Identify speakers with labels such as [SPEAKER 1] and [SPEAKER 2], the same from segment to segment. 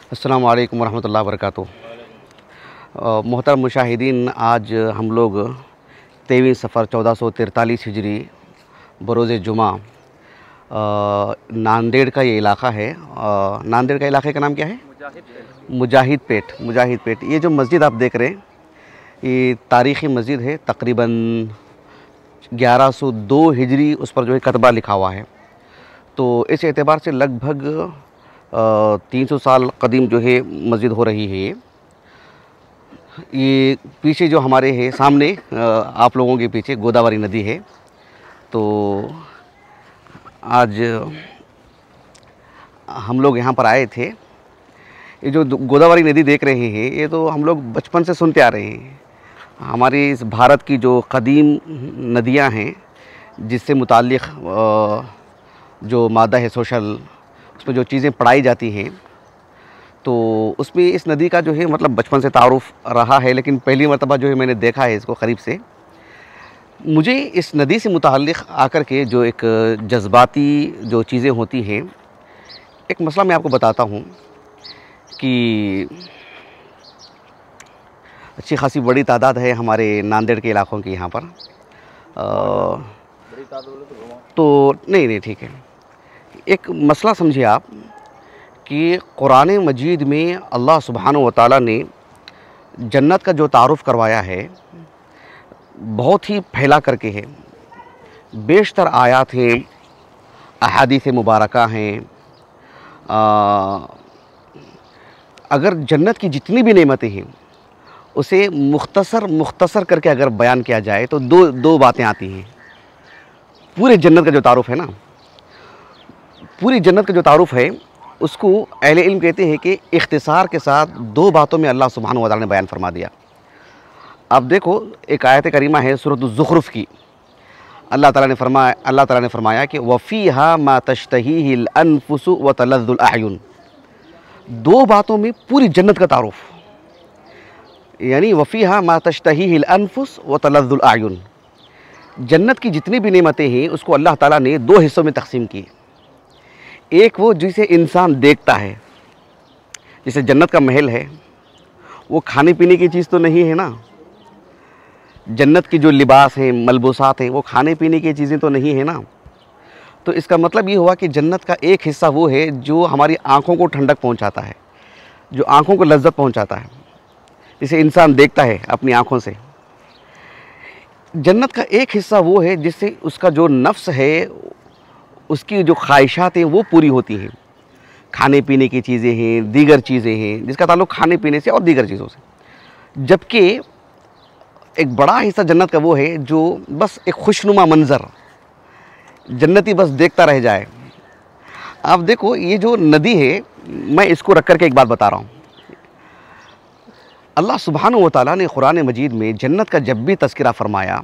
[SPEAKER 1] अस्सलामु अलैकुम वरहमतुल्लाहि वबरकातुहू। मोहतरम मुशाहिदीन, आज हम लोग 23 सफ़र 1443 हिजरी बरोज़ जुमा नांदेड़ का ये इलाक़ा है। नांदेड़ का इलाक़े का नाम क्या है? मुजाहिद पेट। ये जो मस्जिद आप देख रहे हैं ये तारीख़ी मस्जिद है। तकरीबन 1102 हिजरी उस पर जो है कतबा लिखा हुआ है। तो इस एतबार से लगभग 300 साल कदीम जो है मस्जिद हो रही है। ये पीछे जो हमारे है सामने आप लोगों के पीछे गोदावरी नदी है। तो आज हम लोग यहाँ पर आए थे। ये जो गोदावरी नदी देख रहे हैं ये तो हम लोग बचपन से सुनते आ रहे हैं। हमारी इस भारत की जो कदीम नदियाँ हैं जिससे मुताल्लिक़ जो मादा है सोशल, उसमें जो चीज़ें पढ़ाई जाती हैं, तो उसमें इस नदी का जो है मतलब बचपन से तारुफ़ रहा है। लेकिन पहली मर्तबा जो है मैंने देखा है इसको क़रीब से। मुझे इस नदी से मुताल्लिक़ आकर के जो एक जज्बाती जो चीज़ें होती हैं, एक मसला मैं आपको बताता हूँ कि अच्छी खासी बड़ी तादाद है हमारे नांदेड़ के इलाक़ों की यहाँ पर। तो नहीं ठीक है। एक मसला समझिए आप कि कुरान मजीद में अल्लाह सुब्हानहू व तआला ने जन्नत का जो तारुफ़ करवाया है बहुत ही फैला करके है। बेशतर आयात हैं, अहादीस मुबारका हैं। अगर जन्नत की जितनी भी नेमतें हैं उसे मुख्तसर करके अगर बयान किया जाए तो दो बातें आती हैं। पूरे जन्नत का जो तारुफ़ है ना, पूरी जन्नत का जो तारुफ़ है उसको अहले इल्म कहते हैं कि इख्तिसार के साथ दो बातों में अल्लाह सुब्हानहू व तआला ने बयान फरमा दिया। अब देखो, एक आयत करीमा है सूरत ज़ुख़रुफ़ की। अल्लाह ताला ने फरमाया कि वफ़ीहा मा तश्तहीहिल अनफुसु व तलज़्ज़ुल अयुन। दो बातों में पूरी जन्नत का तारुफ़, यानी वफ़ीहा मा तश्तहीहिल अनफुस व तलज़्ज़ुल अयुन। जन्नत की जितनी भी नेमतें हैं उसको अल्लाह ताला ने दो हिस्सों में तकसीम की। एक वो जिसे इंसान देखता है, जैसे जन्नत का महल है, वो खाने पीने की चीज़ तो नहीं है ना। जन्नत की जो लिबास हैं, मलबूसात हैं, वो खाने पीने की चीज़ें तो नहीं है ना। तो इसका मतलब ये हुआ कि जन्नत का एक हिस्सा वो है जो हमारी आँखों को ठंडक पहुँचाता है, जो आँखों को लज्जत पहुँचाता है, जिसे इंसान देखता है अपनी आँखों से। जन्नत का एक हिस्सा वो है जिससे उसका जो नफ्स है, उसकी जो ख्वाहिशात हैं वो पूरी होती हैं। खाने पीने की चीज़ें हैं, दीगर चीज़ें हैं जिसका ताल्लुक़ खाने पीने से और दीगर चीज़ों से। जबकि एक बड़ा हिस्सा जन्नत का वो है जो बस एक खुशनुमा मंज़र, जन्नती बस देखता रह जाए। आप देखो, ये जो नदी है, मैं इसको रख कर के एक बात बता रहा हूँ। अल्लाह सुब्हानहू व तआला ने कुरान मजीद में जन्नत का जब भी तज़किरा फरमाया,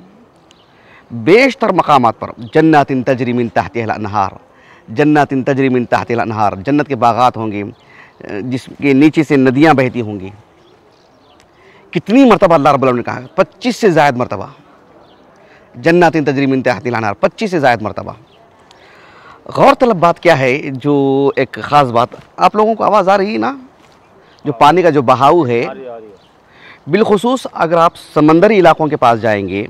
[SPEAKER 1] बेशतर मकामात पर जन्नातिन तजरी मिन तहतिहा अनहार, जन्नातिन तजरी मिन तहतिहा अनहार, जन्नत के बागात होंगे जिसके नीचे से नदियाँ बहती होंगी। कितनी मरतबा अल्लाह रब्बुल आलमीन ने कहा? 25 से ज़ायद मरतबा। जन्नातिन तजरी मिन तहतिहा अनहार, 25 से ज़ायद मरतबा। गौर तलब बात क्या है, जो एक ख़ास बात, आप लोगों को आवाज़ आ रही है ना? जो पानी का जो बहाव है, बिलखुसूस अगर आप समंदरी इलाक़ों के पास जाएंगे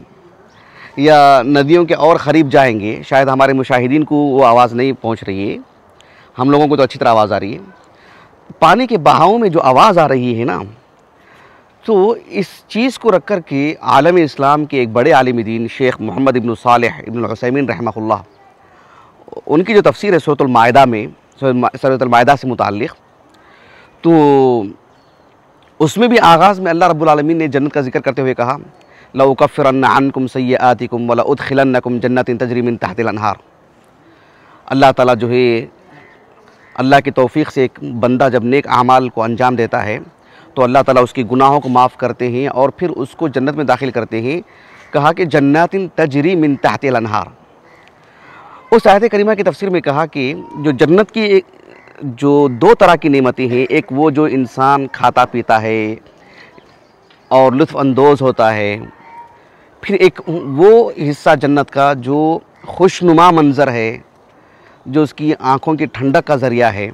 [SPEAKER 1] या नदियों के और क़रीब जाएंगे, शायद हमारे मुशाहिदीन को वो आवाज़ नहीं पहुंच रही है, हम लोगों को तो अच्छी तरह आवाज़ आ रही है। पानी के बहाव में जो आवाज़ आ रही है ना, तो इस चीज़ को रख कर के आलम इस्लाम के एक बड़े आलिम दीन शेख मोहम्मद इब्न सालेह इब्न उसैमीन रहमहुल्लाह, उनकी जो तफसीर है सूरतुल माइदा में, सूरतुल माइदा से मुताल्लिक़, तो उसमें भी आगाज़ में अल्लाह रब्बुल आलमीन ने जन्नत का जिक्र करते हुए कहा, लउकफ्फिरन्ना अन्कुम सय्यआतिकुम व लउदखिलन्नकुम जन्नतिन तजरी मिन तहतिहा अनहार। अल्लाह ताला जो है, अल्लाह की तौफ़ीक़ से एक बंदा जब नेक आमाल को अंजाम देता है तो अल्लाह ताला उसके गुनाहों को माफ़ करते हैं और फिर उसको जन्नत में दाखिल करते हैं। कहा कि जन्नातिन तजरी मिन तहतिहा अनहार। उस आयत करीमा की तफसीर में कहा कि जो जन्नत की जो दो तरह की नेमतें हैं, एक वो जो इंसान खाता पीता है और लुत्फ़ अंदोज़ होता है, फिर एक वो हिस्सा जन्नत का जो खुशनुमा मंज़र है, जो उसकी आँखों की ठंडक का ज़रिया है।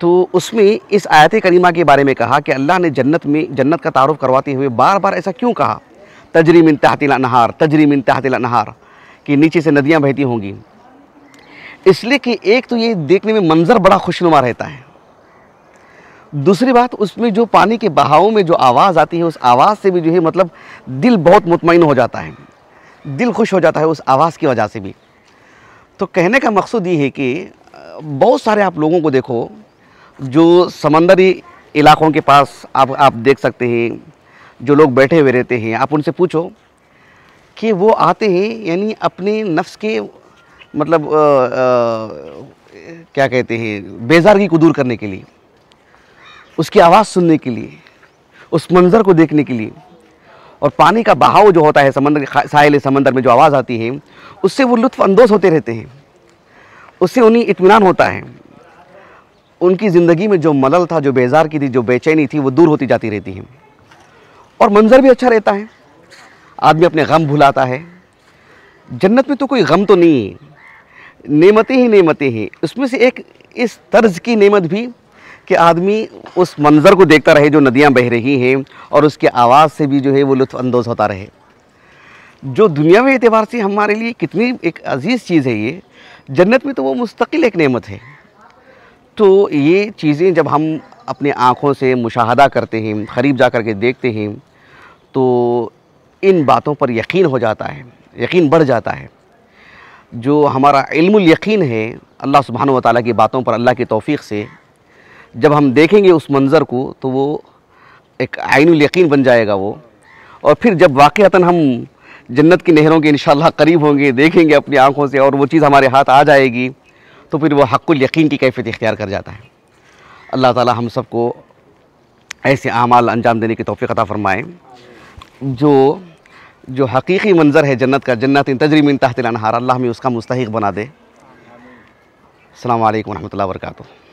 [SPEAKER 1] तो उसमें इस आयत करीमा के बारे में कहा कि अल्लाह ने जन्नत का तारुफ करवाते हुए बार बार ऐसा क्यों कहा, तजरी मिन तहतिल अनहार, तजरी मिन तहतिल अनहार, कि नीचे से नदियाँ बहती होंगी। इसलिए कि एक तो ये देखने में मंज़र बड़ा खुशनुमा रहता है, दूसरी बात उसमें जो पानी के बहाव में जो आवाज़ आती है, उस आवाज़ से भी जो है मतलब दिल बहुत मुतमईन हो जाता है, दिल खुश हो जाता है उस आवाज़ की वजह से भी। तो कहने का मकसद ये है कि बहुत सारे आप लोगों को देखो जो समंदरी इलाक़ों के पास आप देख सकते हैं, जो लोग बैठे हुए रहते हैं, आप उनसे पूछो कि वो आते हैं यानी अपने नफ्स के मतलब क्या कहते हैं, बेज़ारगी को दूर करने के लिए, उसकी आवाज़ सुनने के लिए, उस मंज़र को देखने के लिए। और पानी का बहाव जो होता है समंदर के साहिल समंदर में जो आवाज़ आती है, उससे वो लुत्फ़ अंदोज़ होते रहते हैं, उससे उन्हें इत्मीनान होता है। उनकी ज़िंदगी में जो मलल था, जो बेज़ार की थी, जो बेचैनी थी, वो दूर होती जाती रहती है और मंज़र भी अच्छा रहता है, आदमी अपने गम भुलाता है। जन्नत में तो कोई गम तो नहीं है, नेमतें ही नेमतें हैं। उसमें से एक इस तर्ज़ की नेमत भी कि आदमी उस मंज़र को देखता रहे जो नदियाँ बह रही हैं और उसकी आवाज़ से भी जो है वो लुत्फ़ अंदोज़ होता रहे, जो दुनियावी एतबार से हमारे लिए कितनी एक अज़ीज़ चीज़ है। ये जन्नत में तो वो मुस्तकिल एक नेमत है। तो ये चीज़ें जब हम अपने आँखों से मुशाहदा करते हैं, क़रीब जा कर के देखते हैं, तो इन बातों पर यकीन हो जाता है, यकीन बढ़ जाता है। जो हमारा इल्मुल यकीन है अल्लाह सुब्हानहू व तआला की बातों पर, अल्लाह की तौफ़ीक़ से जब हम देखेंगे उस मंज़र को, तो वो एक आइनुल यकीन बन जाएगा वो। और फिर जब वाक़अतन हम जन्नत की नहरों के इंशाअल्लाह करीब होंगे, देखेंगे अपनी आँखों से और वो चीज़ हमारे हाथ आ जाएगी, तो फिर वो हक़्क़ुल यकीन की कैफ़ियत इख्तियार कर जाता है। अल्लाह ताला हम सबको ऐसे आमाल अंजाम देने की तौफ़ीक़ अता फ़रमाए जो हकीकी मंज़र है जन्नत का, जन्नतिन तजरी मिन तहतिल अनहार, अल्लाह हमें उसका मुस्तहिक़ बना दे। अस्सलामु अलैकुम व रहमतुल्लाहि व बरकातुहू।